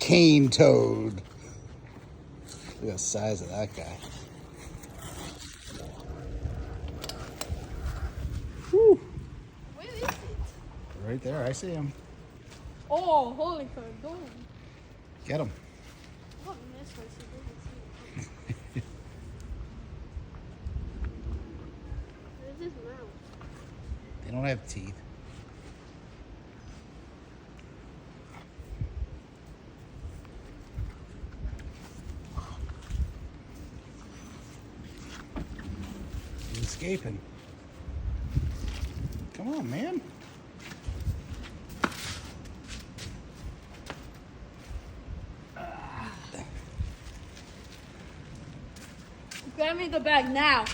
cane toad. Look at the size of that guy. Whew. Where is it? Right there, I see him. Oh, holy cow, don't. Get him. What mess was he doing? Where's his mouth? They don't have teeth. He's escaping. Come on, man. Grab me the bag now.